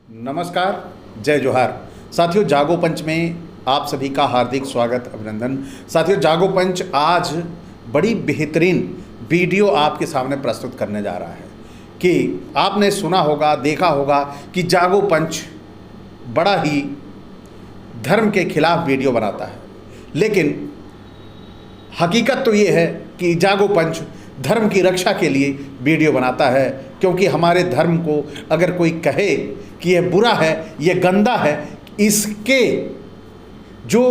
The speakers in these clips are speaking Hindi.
नमस्कार, जय जोहार। साथियों, जागो पंच में आप सभी का हार्दिक स्वागत, अभिनंदन। साथियों, जागो पंच आज बड़ी बेहतरीन वीडियो आपके सामने प्रस्तुत करने जा रहा है कि आपने सुना होगा, देखा होगा कि जागो पंच बड़ा ही धर्म के खिलाफ वीडियो बनाता है, लेकिन हकीकत तो ये है कि जागो पंच धर्म की रक्षा के लिए वीडियो बनाता है, क्योंकि हमारे धर्म को अगर कोई कहे कि यह बुरा है, यह गंदा है, इसके जो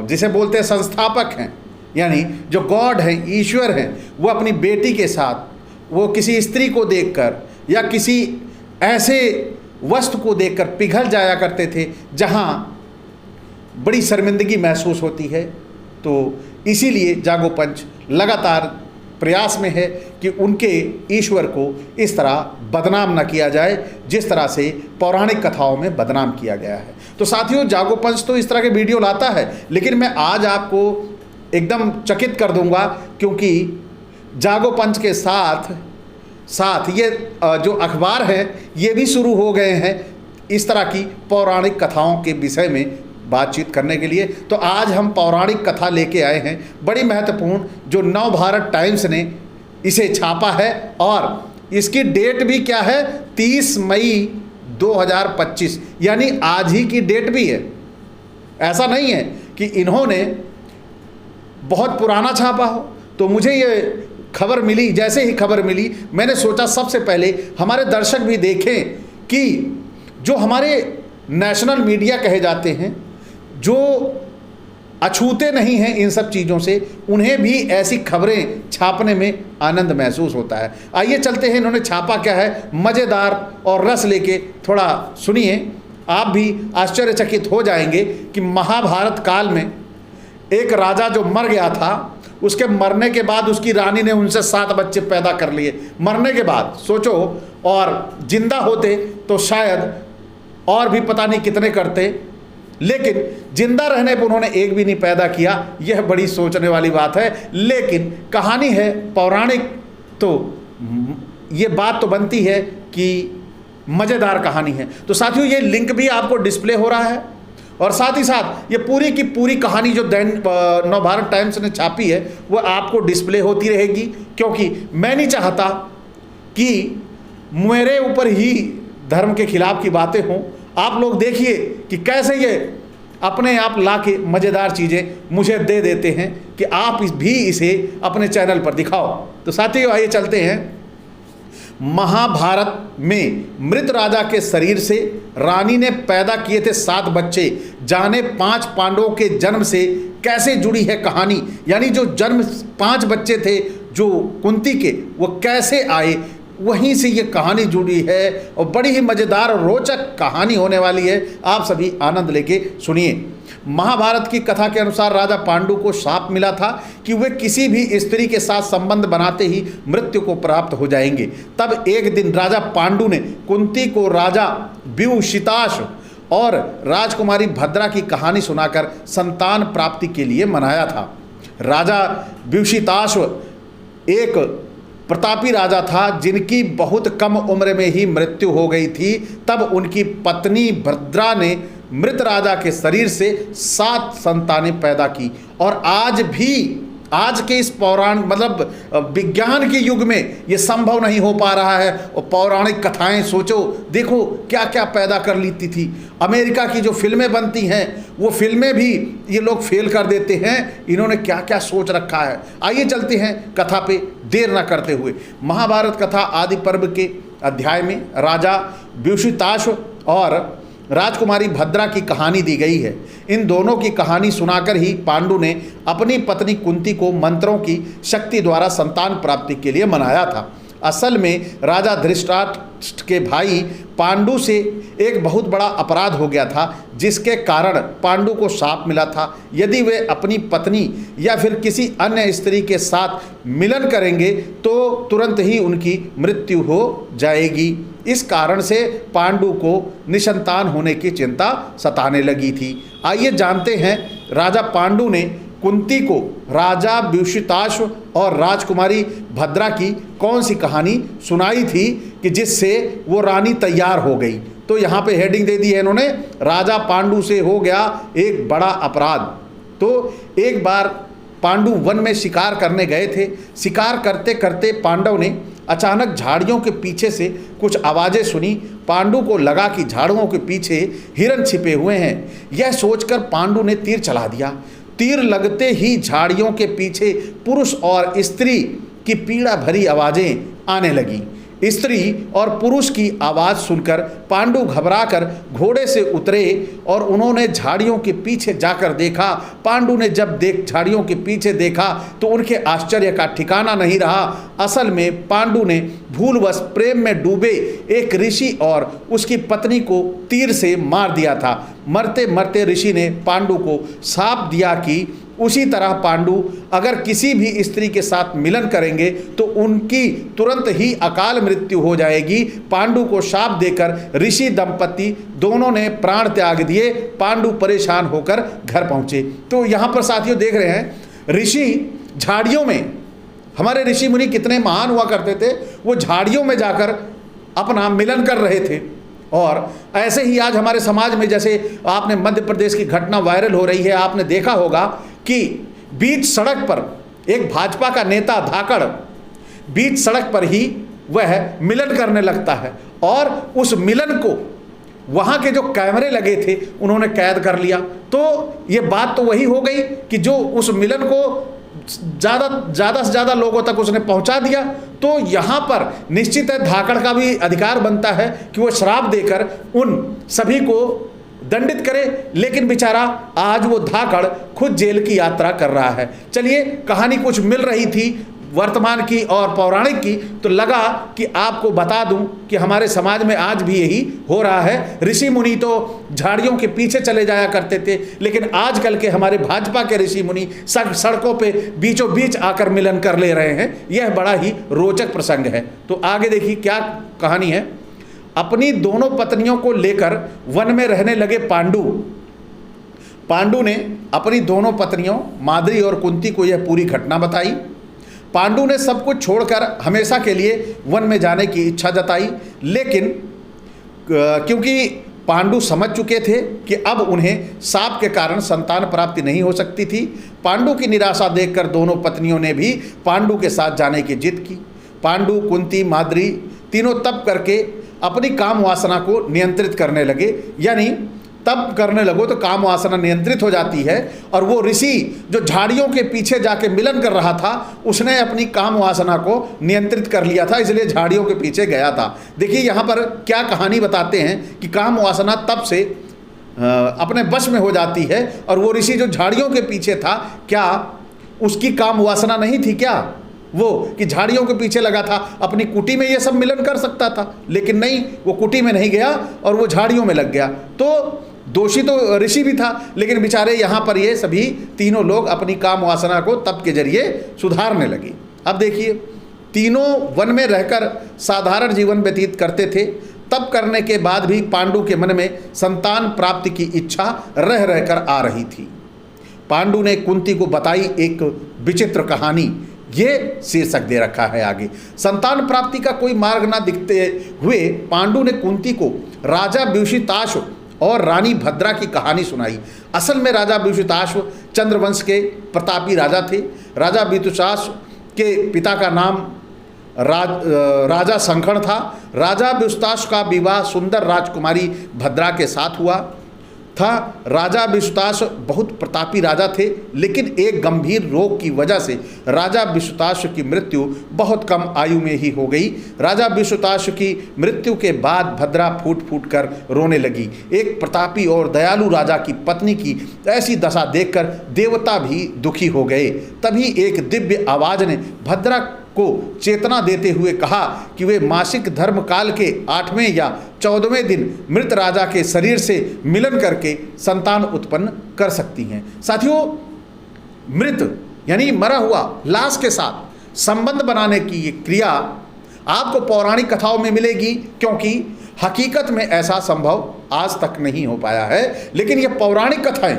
जिसे बोलते हैं संस्थापक हैं, यानी जो गॉड हैं, ईश्वर हैं, वो अपनी बेटी के साथ वो किसी स्त्री को देखकर या किसी ऐसे वस्तु को देखकर पिघल जाया करते थे जहां बड़ी शर्मिंदगी महसूस होती है। तो इसीलिए जागो पंच लगातार प्रयास में है कि उनके ईश्वर को इस तरह बदनाम न किया जाए जिस तरह से पौराणिक कथाओं में बदनाम किया गया है। तो साथियों, जागो पंच तो इस तरह के वीडियो लाता है, लेकिन मैं आज आपको एकदम चकित कर दूंगा, क्योंकि जागो पंच के साथ साथ ये जो अखबार है ये भी शुरू हो गए हैं इस तरह की पौराणिक कथाओं के विषय में बातचीत करने के लिए। तो आज हम पौराणिक कथा लेके आए हैं, बड़ी महत्वपूर्ण, जो नव भारत टाइम्स ने इसे छापा है और इसकी डेट भी क्या है, 30 मई 2025, यानी आज ही की डेट भी है। ऐसा नहीं है कि इन्होंने बहुत पुराना छापा हो। तो मुझे ये खबर मिली, जैसे ही खबर मिली मैंने सोचा सबसे पहले हमारे दर्शक भी देखें कि जो हमारे नेशनल मीडिया कहे जाते हैं, जो अछूते नहीं हैं इन सब चीज़ों से, उन्हें भी ऐसी खबरें छापने में आनंद महसूस होता है। आइए चलते हैं, इन्होंने छापा क्या है, मज़ेदार और रस लेके थोड़ा सुनिए, आप भी आश्चर्यचकित हो जाएंगे कि महाभारत काल में एक राजा जो मर गया था, उसके मरने के बाद उसकी रानी ने उनसे 7 बच्चे पैदा कर लिए। मरने के बाद सोचो, और जिंदा होते तो शायद और भी पता नहीं कितने करते, लेकिन जिंदा रहने पर उन्होंने एक भी नहीं पैदा किया। यह बड़ी सोचने वाली बात है, लेकिन कहानी है पौराणिक, तो ये बात तो बनती है कि मज़ेदार कहानी है। तो साथियों, ये लिंक भी आपको डिस्प्ले हो रहा है, और साथ ही साथ ये पूरी की पूरी कहानी जो नव भारत टाइम्स ने छापी है वो आपको डिस्प्ले होती रहेगी, क्योंकि मैं नहीं चाहता कि मेरे ऊपर ही धर्म के खिलाफ की बातें हों। आप लोग देखिए कि कैसे ये अपने आप ला के मज़ेदार चीज़ें मुझे दे देते हैं कि आप भी इसे अपने चैनल पर दिखाओ। तो साथियों, आइए चलते हैं। महाभारत में मृत राजा के शरीर से रानी ने पैदा किए थे 7 बच्चे, जाने 5 पांडवों के जन्म से कैसे जुड़ी है कहानी। यानी जो जन्म 5 बच्चे थे जो कुंती के, वो कैसे आए, वहीं से ये कहानी जुड़ी है, और बड़ी ही मज़ेदार और रोचक कहानी होने वाली है। आप सभी आनंद लेके सुनिए। महाभारत की कथा के अनुसार राजा पांडु को शाप मिला था कि वे किसी भी स्त्री के साथ संबंध बनाते ही मृत्यु को प्राप्त हो जाएंगे। तब एक दिन राजा पांडु ने कुंती को राजा व्यूशिताश और राजकुमारी भद्रा की कहानी सुनाकर संतान प्राप्ति के लिए मनाया था। राजा व्यूशिताश एक प्रतापी राजा था जिनकी बहुत कम उम्र में ही मृत्यु हो गई थी। तब उनकी पत्नी भद्रा ने मृत राजा के शरीर से 7 संतानें पैदा की, और आज भी, आज के इस विज्ञान के युग में ये संभव नहीं हो पा रहा है। और पौराणिक कथाएं सोचो, देखो क्या क्या पैदा कर लेती थी। अमेरिका की जो फिल्में बनती हैं, वो फिल्में भी ये लोग फेल कर देते हैं। इन्होंने क्या क्या सोच रखा है। आइए चलते हैं कथा पे, देर ना करते हुए। महाभारत कथा आदि पर्व के अध्याय में राजा व्यूशिताश और राजकुमारी भद्रा की कहानी दी गई है। इन दोनों की कहानी सुनाकर ही पांडु ने अपनी पत्नी कुंती को मंत्रों की शक्ति द्वारा संतान प्राप्ति के लिए मनाया था। असल में राजा धृतराष्ट्र के भाई पांडु से एक बहुत बड़ा अपराध हो गया था, जिसके कारण पांडु को शाप मिला था। यदि वे अपनी पत्नी या फिर किसी अन्य स्त्री के साथ मिलन करेंगे तो तुरंत ही उनकी मृत्यु हो जाएगी। इस कारण से पांडु को निसंतान होने की चिंता सताने लगी थी। आइए जानते हैं राजा पांडु ने कुंती को राजा विषिताश्व और राजकुमारी भद्रा की कौन सी कहानी सुनाई थी कि जिससे वो रानी तैयार हो गई? तो यहाँ पे हेडिंग दे दी है इन्होंने, राजा पांडु से हो गया एक बड़ा अपराध। तो एक बार पांडु वन में शिकार करने गए थे। शिकार करते करते पांडव ने अचानक झाड़ियों के पीछे से कुछ आवाज़ें सुनी। पांडु को लगा कि झाड़ियों के पीछे हिरन छिपे हुए हैं। यह सोचकर पांडु ने तीर चला दिया। तीर लगते ही झाड़ियों के पीछे पुरुष और स्त्री की पीड़ा भरी आवाज़ें आने लगी। स्त्री और पुरुष की आवाज़ सुनकर पांडु घबराकर घोड़े से उतरे और उन्होंने झाड़ियों के पीछे जाकर देखा। पांडु ने जब झाड़ियों के पीछे देखा तो उनके आश्चर्य का ठिकाना नहीं रहा। असल में पांडु ने भूलवश प्रेम में डूबे एक ऋषि और उसकी पत्नी को तीर से मार दिया था। मरते मरते ऋषि ने पांडु को शाप दिया कि उसी तरह पांडु अगर किसी भी स्त्री के साथ मिलन करेंगे तो उनकी तुरंत ही अकाल मृत्यु हो जाएगी। पांडु को शाप देकर ऋषि दंपति दोनों ने प्राण त्याग दिए। पांडु परेशान होकर घर पहुंचे। तो यहाँ पर साथियों देख रहे हैं, ऋषि झाड़ियों में, हमारे ऋषि मुनि कितने महान हुआ करते थे, वो झाड़ियों में जाकर अपना मिलन कर रहे थे। और ऐसे ही आज हमारे समाज में, जैसे आपने मध्य प्रदेश की घटना वायरल हो रही है, आपने देखा होगा कि बीच सड़क पर एक भाजपा का नेता धाकड़ बीच सड़क पर ही वह मिलन करने लगता है और उस मिलन को वहाँ के जो कैमरे लगे थे उन्होंने कैद कर लिया। तो ये बात तो वही हो गई कि जो उस मिलन को ज़्यादा से ज़्यादा लोगों तक उसने पहुंचा दिया। तो यहाँ पर निश्चित है धाकड़ का भी अधिकार बनता है कि वो श्राप देकर उन सभी को दंडित करे, लेकिन बेचारा आज वो धाकड़ खुद जेल की यात्रा कर रहा है। चलिए, कहानी कुछ मिल रही थी वर्तमान की और पौराणिक की, तो लगा कि आपको बता दूं कि हमारे समाज में आज भी यही हो रहा है। ऋषि मुनि तो झाड़ियों के पीछे चले जाया करते थे, लेकिन आजकल के हमारे भाजपा के ऋषि मुनि सड़कों पे बीचों बीच आकर मिलन कर ले रहे हैं। यह बड़ा ही रोचक प्रसंग है। तो आगे देखिए क्या कहानी है। अपनी दोनों पत्नियों को लेकर वन में रहने लगे पांडु। पांडु ने अपनी दोनों पत्नियों माद्री और कुंती को यह पूरी घटना बताई। पांडु ने सब कुछ छोड़कर हमेशा के लिए वन में जाने की इच्छा जताई, लेकिन क्योंकि पांडु समझ चुके थे कि अब उन्हें शाप के कारण संतान प्राप्ति नहीं हो सकती थी। पांडु की निराशा देखकर दोनों पत्नियों ने भी पांडु के साथ जाने की जिद की। पांडु, कुंती, माद्री तीनों तप करके अपनी काम वासना को नियंत्रित करने लगे। यानी तप करने लगो तो काम वासना नियंत्रित हो जाती है। और वो ऋषि जो झाड़ियों के पीछे जाके मिलन कर रहा था, उसने अपनी काम वासना को नियंत्रित कर लिया था, इसलिए झाड़ियों के पीछे गया था। देखिए यहाँ पर क्या कहानी बताते हैं कि काम वासना तप से अपने वश में हो जाती है। और वो ऋषि जो झाड़ियों के पीछे था, क्या उसकी काम वासना नहीं थी क्या वो कि झाड़ियों के पीछे लगा था? अपनी कुटी में ये सब मिलन कर सकता था, लेकिन नहीं, वो कुटी में नहीं गया और वो झाड़ियों में लग गया। तो दोषी तो ऋषि भी था, लेकिन बेचारे यहाँ पर ये सभी तीनों लोग अपनी काम वासना को तप के जरिए सुधारने लगे। अब देखिए, तीनों वन में रहकर साधारण जीवन व्यतीत करते थे। तप करने के बाद भी पांडु के मन में संतान प्राप्ति की इच्छा रह रहकर आ रही थी। पांडु ने कुंती को बताई एक विचित्र कहानी। ये शीर्षक दे रखा है आगे। संतान प्राप्ति का कोई मार्ग ना दिखते हुए पांडु ने कुंती को राजा विषिताश्व और रानी भद्रा की कहानी सुनाई। असल में राजा विषिताश्व चंद्रवंश के प्रतापी राजा थे। राजा विषिताश्व के पिता का नाम राजा संखण था। राजा विषिताश्व का विवाह सुंदर राजकुमारी भद्रा के साथ हुआ था। राजा विषिताश्व बहुत प्रतापी राजा थे, लेकिन एक गंभीर रोग की वजह से राजा विषिताश्व की मृत्यु बहुत कम आयु में ही हो गई। राजा विषिताश्व की मृत्यु के बाद भद्रा फूट फूट कर रोने लगी। एक प्रतापी और दयालु राजा की पत्नी की ऐसी दशा देखकर देवता भी दुखी हो गए। तभी एक दिव्य आवाज ने भद्रा को चेतना देते हुए कहा कि वे मासिक धर्म काल के 8वें या 14वें दिन मृत राजा के शरीर से मिलन करके संतान उत्पन्न कर सकती हैं। साथियों, मृत यानी मरा हुआ लाश के साथ संबंध बनाने की ये क्रिया आपको पौराणिक कथाओं में मिलेगी, क्योंकि हकीकत में ऐसा संभव आज तक नहीं हो पाया है। लेकिन ये पौराणिक कथाएं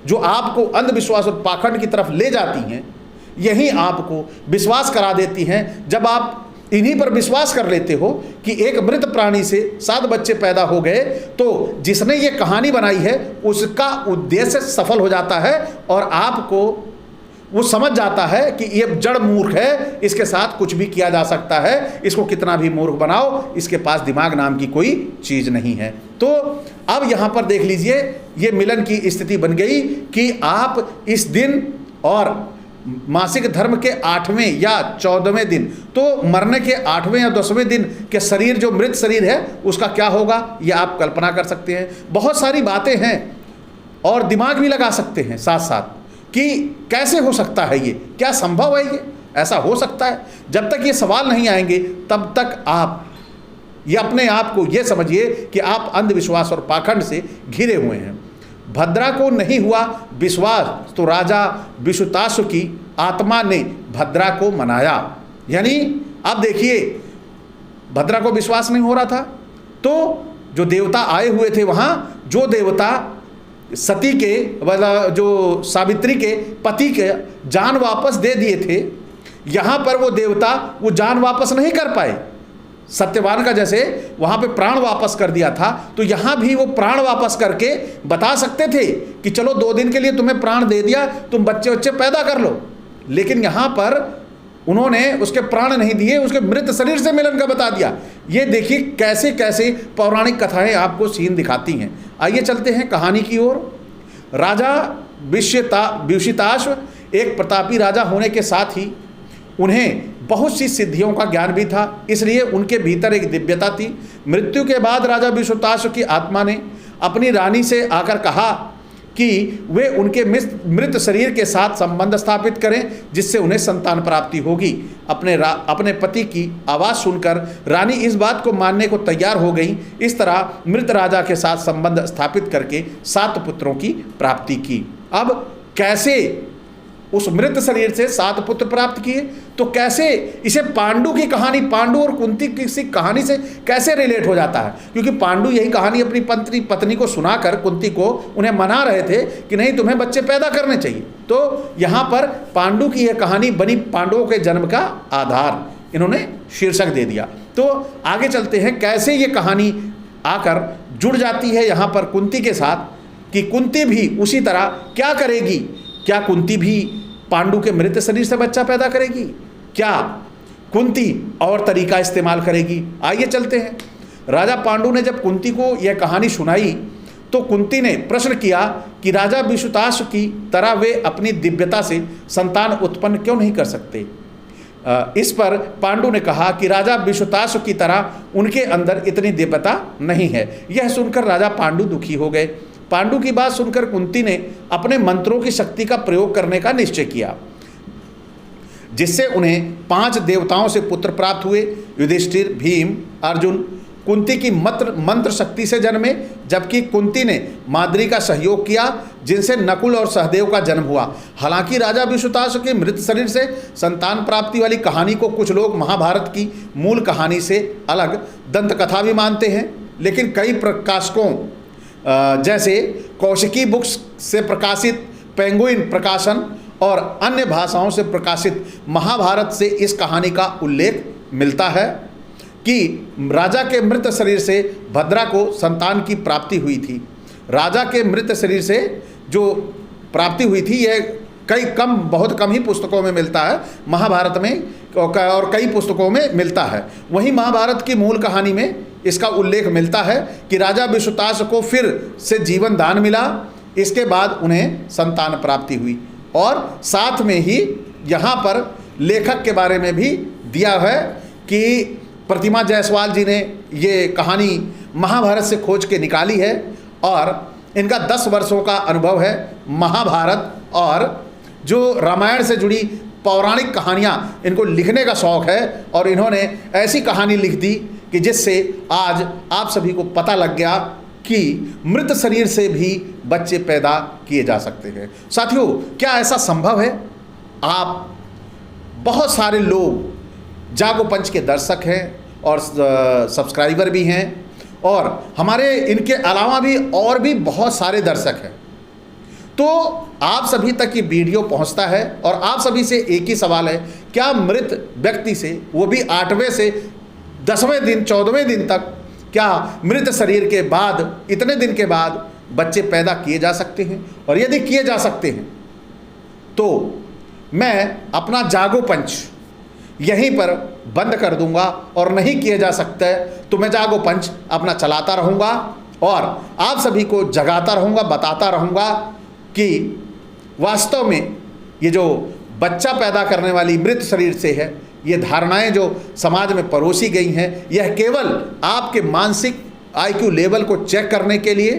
जो आपको अंधविश्वास और पाखंड की तरफ ले जाती हैं, यही आपको विश्वास करा देती हैं। जब आप इन्हीं पर विश्वास कर लेते हो कि एक मृत प्राणी से 7 बच्चे पैदा हो गए, तो जिसने ये कहानी बनाई है उसका उद्देश्य सफल हो जाता है और आपको वो समझ जाता है कि ये जड़ मूर्ख है, इसके साथ कुछ भी किया जा सकता है, इसको कितना भी मूर्ख बनाओ, इसके पास दिमाग नाम की कोई चीज़ नहीं है। तो अब यहाँ पर देख लीजिए, ये मिलन की स्थिति बन गई कि आप इस दिन और मासिक धर्म के 8वें या 14वें दिन, तो मरने के 8वें या 10वें दिन के शरीर, जो मृत शरीर है, उसका क्या होगा ये आप कल्पना कर सकते हैं। बहुत सारी बातें हैं और दिमाग भी लगा सकते हैं साथ साथ कि कैसे हो सकता है ये, क्या संभव है, ये ऐसा हो सकता है। जब तक ये सवाल नहीं आएंगे तब तक आप ये अपने आप को ये समझिए कि आप अंधविश्वास और पाखंड से घिरे हुए हैं। भद्रा को नहीं हुआ विश्वास तो राजा विश्वतासु की आत्मा ने भद्रा को मनाया। यानी अब देखिए, भद्रा को विश्वास नहीं हो रहा था, तो जो देवता आए हुए थे वहाँ, जो देवता सती के जो सावित्री के पति के जान वापस दे दिए थे, यहाँ पर वो देवता वो जान वापस नहीं कर पाए। सत्यवान का जैसे वहाँ पे प्राण वापस कर दिया था, तो यहाँ भी वो प्राण वापस करके बता सकते थे कि चलो 2 दिन के लिए तुम्हें प्राण दे दिया, तुम बच्चे बच्चे पैदा कर लो। लेकिन यहाँ पर उन्होंने उसके प्राण नहीं दिए, उसके मृत शरीर से मिलन का बता दिया। ये देखिए कैसे कैसे पौराणिक कथाएं आपको सीन दिखाती हैं। आइए चलते हैं कहानी की ओर। राजा विषिताश्व एक प्रतापी राजा होने के साथ ही उन्हें बहुत सी सिद्धियों का ज्ञान भी था, इसलिए उनके भीतर एक दिव्यता थी। मृत्यु के बाद राजा विषुताश्व की आत्मा ने अपनी रानी से आकर कहा कि वे उनके मृत शरीर के साथ संबंध स्थापित करें, जिससे उन्हें संतान प्राप्ति होगी। अपने पति की आवाज़ सुनकर रानी इस बात को मानने को तैयार हो गई। इस तरह मृत राजा के साथ संबंध स्थापित करके 7 पुत्रों की प्राप्ति की। अब कैसे उस मृत शरीर से 7 पुत्र प्राप्त किए, तो कैसे इसे पांडु की कहानी, पांडु और कुंती की कहानी से कैसे रिलेट हो जाता है, क्योंकि पांडु यही कहानी अपनी पत्नी को सुनाकर कुंती को उन्हें मना रहे थे कि नहीं तुम्हें बच्चे पैदा करने चाहिए। तो यहाँ पर पांडु की यह कहानी बनी पांडवों के जन्म का आधार, इन्होंने शीर्षक दे दिया। तो आगे चलते हैं कैसे ये कहानी आकर जुड़ जाती है यहाँ पर कुंती के साथ, कि कुंती भी उसी तरह क्या करेगी। क्या कुंती भी पांडु के मृत शरीर से बच्चा पैदा करेगी? क्या कुंती और तरीका इस्तेमाल करेगी? आइए चलते हैं। राजा पांडु ने जब कुंती को यह कहानी सुनाई तो कुंती ने प्रश्न किया कि राजा विषुताश्व की तरह वे अपनी दिव्यता से संतान उत्पन्न क्यों नहीं कर सकते। इस पर पांडु ने कहा कि राजा विषुताश्व की तरह उनके अंदर इतनी दिव्यता नहीं है। यह सुनकर राजा पांडु दुखी हो गए। पांडु की बात सुनकर कुंती ने अपने मंत्रों की शक्ति का प्रयोग करने का निश्चय किया, जिससे उन्हें 5 देवताओं से पुत्र प्राप्त हुए। युधिष्ठिर, भीम, अर्जुन कुंती की मंत्र शक्ति से जन्मे, जबकि कुंती ने माद्री का सहयोग किया, जिनसे नकुल और सहदेव का जन्म हुआ। हालांकि राजा विषुताश्व के मृत शरीर से संतान प्राप्ति वाली कहानी को कुछ लोग महाभारत की मूल कहानी से अलग दंत कथा भी मानते हैं, लेकिन कई प्रकाशकों जैसे कौशिकी बुक्स से प्रकाशित, पेंगुइन प्रकाशन और अन्य भाषाओं से प्रकाशित महाभारत से इस कहानी का उल्लेख मिलता है कि राजा के मृत शरीर से भद्रा को संतान की प्राप्ति हुई थी। राजा के मृत शरीर से जो प्राप्ति हुई थी यह बहुत कम ही पुस्तकों में मिलता है, महाभारत में और कई पुस्तकों में मिलता है। वहीं महाभारत की मूल कहानी में इसका उल्लेख मिलता है कि राजा विषुताश्व को फिर से जीवन दान मिला, इसके बाद उन्हें संतान प्राप्ति हुई। और साथ में ही यहाँ पर लेखक के बारे में भी दिया है कि प्रतिमा जायसवाल जी ने ये कहानी महाभारत से खोज के निकाली है और इनका 10 वर्षों का अनुभव है महाभारत और जो रामायण से जुड़ी पौराणिक कहानियाँ इनको लिखने का शौक़ है। और इन्होंने ऐसी कहानी लिख दी कि जिससे आज आप सभी को पता लग गया कि मृत शरीर से भी बच्चे पैदा किए जा सकते हैं। साथियों, क्या ऐसा संभव है? आप बहुत सारे लोग जागो पंच के दर्शक हैं और सब्सक्राइबर भी हैं, और हमारे इनके अलावा भी और भी बहुत सारे दर्शक हैं। तो आप सभी तक ये वीडियो पहुंचता है और आप सभी से एक ही सवाल है, क्या मृत व्यक्ति से, वो भी 8वें से 10वें दिन 14वें दिन तक, क्या मृत शरीर के बाद इतने दिन के बाद बच्चे पैदा किए जा सकते हैं? और यदि किए जा सकते हैं तो मैं अपना जागो पंच यहीं पर बंद कर दूंगा, और नहीं किए जा सकते तो मैं जागो पंच अपना चलाता रहूँगा और आप सभी को जगाता रहूँगा, बताता रहूँगा कि वास्तव में ये जो बच्चा पैदा करने वाली मृत शरीर से है, ये धारणाएं जो समाज में परोसी गई हैं, यह केवल आपके मानसिक IQ लेवल को चेक करने के लिए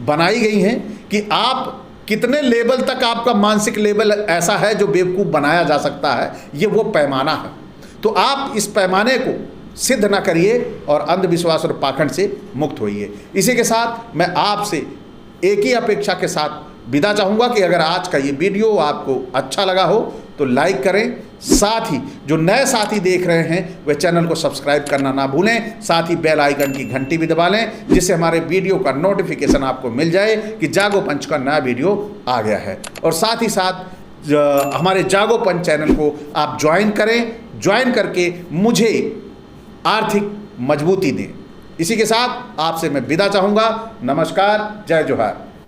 बनाई गई हैं कि आप कितने लेवल तक आपका मानसिक लेवल ऐसा है जो बेवकूफ़ बनाया जा सकता है, ये वो पैमाना है। तो आप इस पैमाने को सिद्ध न करिए और अंधविश्वास और पाखंड से मुक्त होइए। इसी के साथ मैं आपसे एक ही अपेक्षा के साथ विदा चाहूँगा कि अगर आज का ये वीडियो आपको अच्छा लगा हो तो लाइक करें, साथ ही जो नए साथी देख रहे हैं वह चैनल को सब्सक्राइब करना ना भूलें, साथ ही बेल आइकन की घंटी भी दबा लें जिससे हमारे वीडियो का नोटिफिकेशन आपको मिल जाए कि जागो पंच का नया वीडियो आ गया है। और साथ ही साथ हमारे जागो पंच चैनल को आप ज्वाइन करें, ज्वाइन करके मुझे आर्थिक मजबूती दें। इसी के साथ आपसे मैं विदा चाहूँगा। नमस्कार, जय जोहार।